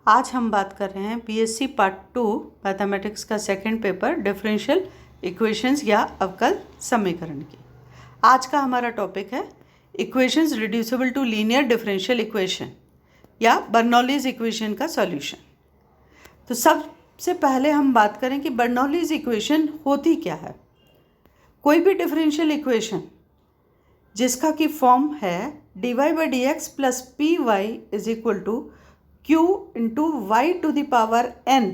आज हम बात कर रहे हैं बीएससी पार्ट 2 मैथमेटिक्स का सेकंड पेपर डिफरेंशियल इक्वेशंस या अवकल समीकरण की। आज का हमारा टॉपिक है equations reducible to linear differential equation या बर्नौलीज इक्वेशन का सॉल्यूशन। तो सबसे पहले हम बात करें कि बर्नौलीज इक्वेशन होती क्या है। कोई भी डिफरेंशियल इक्वेशन जिसका की फॉर्म है dy by dx plus P Y is equal to q into Y to the power n,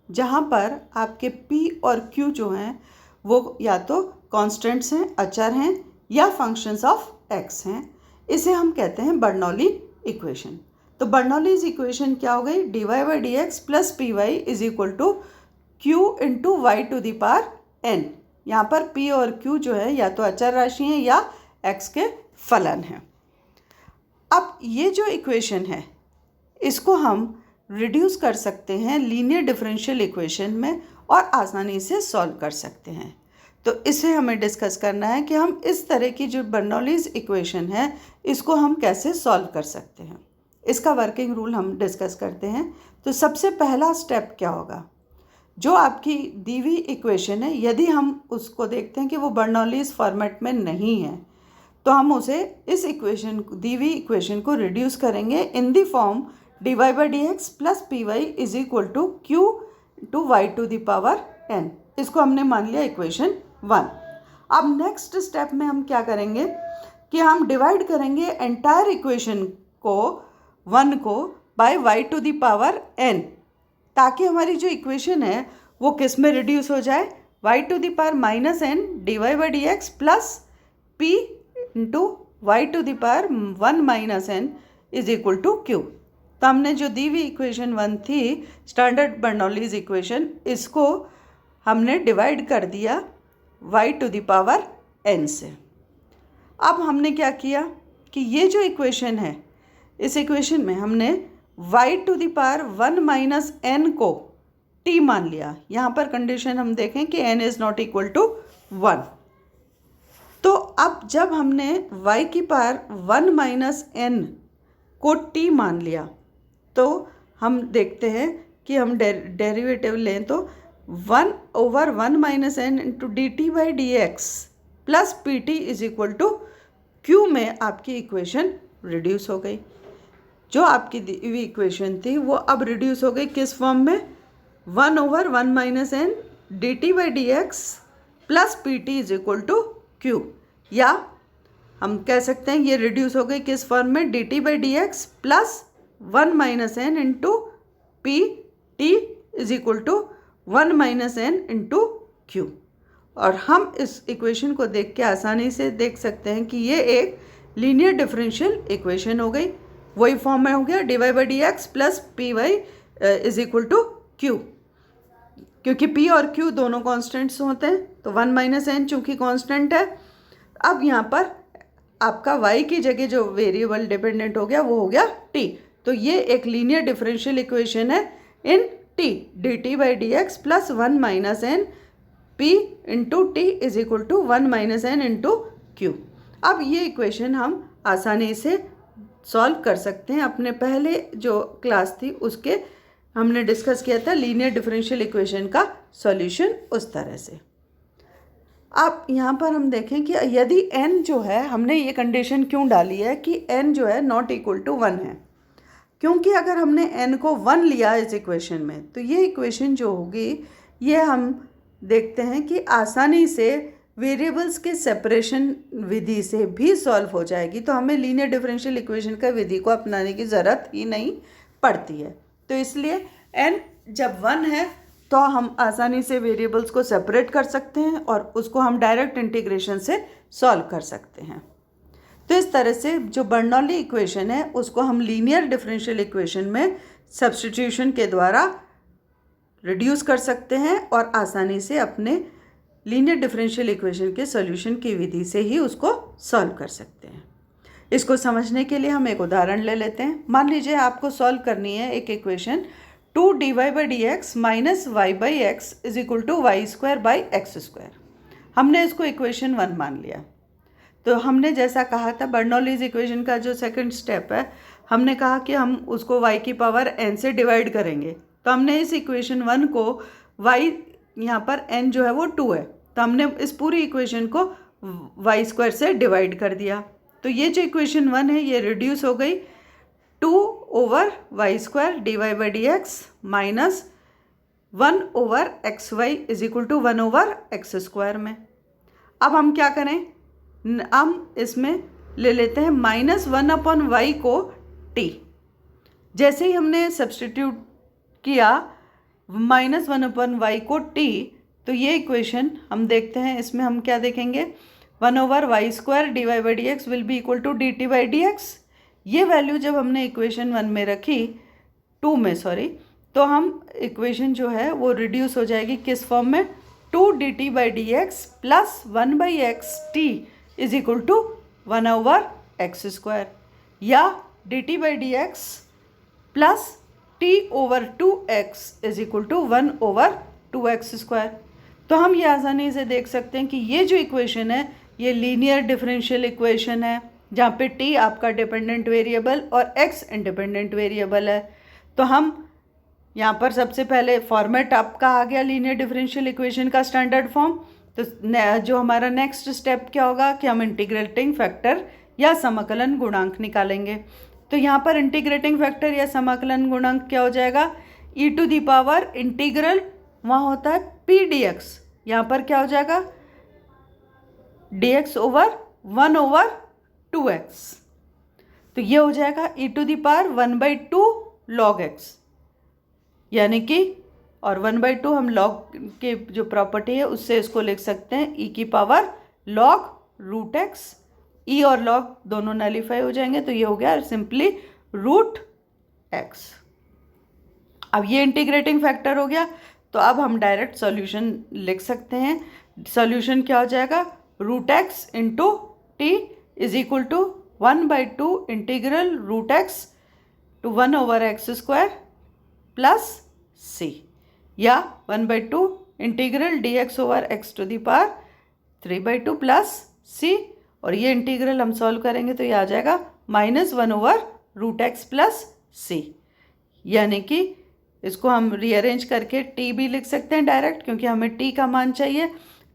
जहाँ पर आपके p और q जो हैं वो या तो कॉन्स्टेंट्स हैं, अचर हैं, या फंक्शंस ऑफ x हैं। इसे हम कहते हैं बर्नौली इक्वेशन। तो बर्नौलीज इक्वेशन क्या हो गई? dy by dx plus P Y is equal to q into Y to the power n। यहाँ पर p और q जो है या तो अचर राशि हैं या x के फलन हैं। अब ये जो इक्वेशन है इसको हम रिड्यूस कर सकते हैं लीनियर डिफरेंशियल इक्वेशन में और आसानी से सॉल्व कर सकते हैं। तो इसे हमें डिस्कस करना है कि हम इस तरह की जो बर्नौलीज इक्वेशन है इसको हम कैसे सॉल्व कर सकते हैं। इसका वर्किंग रूल हम डिस्कस करते हैं। तो सबसे पहला स्टेप क्या होगा? जो आपकी दी हुई इक्वेशन है, यदि हम उसको देखते हैं कि वो बर्नौलीज फॉर्मेट में नहीं है तो हम उसे इस इक्वेशन दी हुई इक्वेशन को रिड्यूस करेंगे in the form dy by dx plus P Y is equal to Q to Y to the power n। इसको हमने मान लिया इक्वेशन 1। अब नेक्स्ट स्टेप में हम क्या करेंगे कि हम डिवाइड करेंगे एंटायर इक्वेशन को 1 को by y to the power n, ताकि हमारी जो इक्वेशन है वो किस में रिड्यूस हो जाए? y to the power minus n dy by dx plus p into Y to the power 1 minus n is equal to Q. तो हमने जो दी हुई इक्वेशन 1 थी स्टैंडर्ड बर्नौलीज इक्वेशन, इसको हमने डिवाइड कर दिया y to the power n से। अब हमने क्या किया कि ये जो इक्वेशन है इस इक्वेशन में हमने y to the power 1 minus n को t मान लिया। यहाँ पर कंडीशन हम देखें कि n is not equal to 1। तो अब जब हमने y की पावर 1 माइनस n को t मान लिया तो हम देखते हैं कि हम डेरिवेटिव लें तो 1 over 1 minus n into D T by D X plus P T is equal to Q में आपकी इक्वेशन रिड्यूस हो गई। जो आपकी दी हुई इक्वेशन थी वो अब रिड्यूस हो गई किस फॉर्म में? 1 over 1 minus n D T by D X plus P T is equal to Q, या हम कह सकते हैं ये रिड्यूस हो गई किस फॉर्म में? D T by D X plus 1 minus n into P T is equal to 1 minus n into Q. और हम इस इक्वेशन को देख के आसानी से देख सकते हैं कि ये एक लीनियर डिफरेंशियल इक्वेशन हो गई। वही फॉर्म में हो गया D Y by D X plus P Y is equal to Q, क्योंकि p और q दोनों कॉन्स्टेंट्स होते हैं। तो 1 माइनस n चूँकि कॉन्स्टेंट है, अब यहाँ पर आपका y की जगह जो वेरिएबल डिपेंडेंट हो गया वो हो गया t। तो ये एक लीनियर डिफरेंशियल इक्वेशन है in t D T by D X plus 1 minus n p into T is equal to 1 minus n into Q. अब ये इक्वेशन हम आसानी से सॉल्व कर सकते हैं। अपने पहले जो क्लास थी उसके हमने डिस्कस किया था लीनियर डिफरेंशियल इक्वेशन का सॉल्यूशन उस तरह से। अब यहाँ पर हम देखें कि यदि n जो है, हमने ये कंडीशन क्यों डाली है कि n जो है नॉट इक्वल टू 1 है, क्योंकि अगर हमने n को 1 लिया इस इक्वेशन में तो ये इक्वेशन जो होगी ये हम देखते हैं कि आसानी से वेरिएबल्स के सेपरेशन विधि से भी सॉल्व हो जाएगी। तो हमें लीनियर डिफरेंशियल इक्वेशन का विधि को अपनाने की ज़रूरत ही नहीं पड़ती है। तो इसलिए n जब 1 है तो हम आसानी से वेरिएबल्स को सेपरेट कर सकते हैं और उसको हम डायरेक्ट इंटीग्रेशन से सॉल्व कर सकते हैं। तो इस तरह से जो बर्नौली इक्वेशन है उसको हम लीनियर डिफरेंशियल इक्वेशन में सब्स्टिट्यूशन के द्वारा रिड्यूस कर सकते हैं और आसानी से अपने लीनियर डिफरेंशियल इक्वेशन के सॉल्यूशन की विधि से ही उसको सॉल्व कर सकते हैं। इसको समझने के लिए हम एक उदाहरण ले लेते हैं। मान लीजिए आपको सॉल्व करनी है एक equation 2 dy by dx minus y by x is equal to Y square by X square. हमने इसको इक्वेशन 1 मान लिया। तो हमने जैसा कहा था बर्नौलीज इक्वेशन का जो सेकंड स्टेप है, हमने कहा कि हम उसको y की पावर n से डिवाइड करेंगे, तो हमने इस इक्वेशन 1 को y, यहाँ पर n जो है वो 2 है, तो हमने इस पूरी इक्वेशन को y स्क्वायर से डिवाइड कर दिया। तो ये जो इक्वेशन 1 है ये रिड्यूस हो गई 2 over Y square D Y by D X minus 1 over X Y is equal to 1 over X square में। अब हम क्या करें, हम इसमें ले लेते हैं -1 अपॉन वाई को t। जैसे ही हमने सब्सटीट्यूट किया -1 अपॉन वाई को t, तो ये इक्वेशन हम देखते हैं, इसमें हम क्या देखेंगे, 1 over Y square D Y by D X will be equal to D T by D X. ये वैल्यू जब हमने इक्वेशन 1 में रखी, 2 में सॉरी, तो हम इक्वेशन जो है वो रिड्यूस हो जाएगी किस फॉर्म में, 2 D T by D X plus 1 by X T is equal to 1 over X square, या D T by D X plus T over 2x is equal to 1 over 2x square. तो हम ये आसानी से देख सकते हैं कि ये जो इक्वेशन है ये लीनियर डिफरेंशियल इक्वेशन है, जहाँ पे t आपका डिपेंडेंट वेरिएबल और x इंडिपेंडेंट वेरिएबल है। तो हम यहाँ पर सबसे पहले फॉर्मेट आपका आ गया लीनियर डिफरेंशियल इक्वेशन का स्टैंडर्ड फॉर्म। तो जो हमारा नेक्स्ट स्टेप क्या होगा कि हम इंटीग्रेटिंग फैक्टर या समाकलन गुणांक निकालेंगे। तो यहाँ पर इंटीग्रेटिंग फैक्टर या समाकलन गुणांक क्या हो जाएगा, e to the power integral वहाँ होता है p dx, यहाँ पर क्या हो जाएगा dx ओवर 1 ओवर 2x। तो ये हो जाएगा e to the power 1/2 log x, यानी कि, और 1/2 हम log के जो प्रॉपर्टी है उससे इसको लिख सकते हैं e की power log root x। e और log दोनों नलीफाई हो जाएंगे, तो ये हो गया सिंपली रूट x। अब ये इंटीग्रेटिंग फैक्टर हो गया, तो अब हम डायरेक्ट सॉल्यूशन लिख सकते हैं। सॉल्यूशन क्या हो जाएगा, root x into T is equal to 1/2 integral root X to 1 over X square plus C, या 1/2 integral D X over X to the power 3/2 plus C, और ये इंटीग्रल हम सॉल्व करेंगे तो ये आ जाएगा -1 ओवर रूट एक्स प्लस सी, यानी कि इसको हम रीअरेंज करके t भी लिख सकते हैं डायरेक्ट, क्योंकि हमें t का मान चाहिए।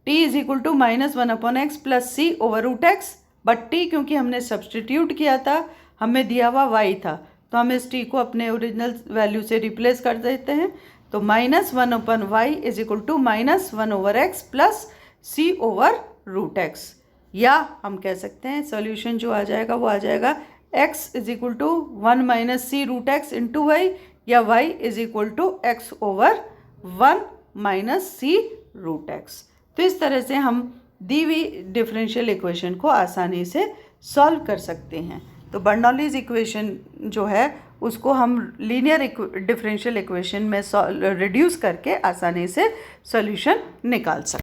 t is equal to -1 upon X plus C over root X, but t क्योंकि हमने सब्सटीट्यूट किया था, हमें दिया हुआ y था, तो हम इस t को अपने ओरिजिनल वैल्यू से रिप्लेस कर देते हैं। तो -1 upon y is equal to -1 over x plus C over root x, या हम कह सकते हैं सॉल्यूशन जो आ जाएगा वो आ जाएगा x is equal to 1 minus c root x into y, या y is equal to x over 1 minus c root x. तो इस तरह से हम दी हुई डिफरेंशियल इक्वेशन को आसानी से सॉल्व कर सकते हैं। तो बर्नौलीज इक्वेशन जो है उसको हम लीनियर डिफरेंशियल इक्वेशन में रिड्यूस करके आसानी से सॉल्यूशन निकाल सकते हैं।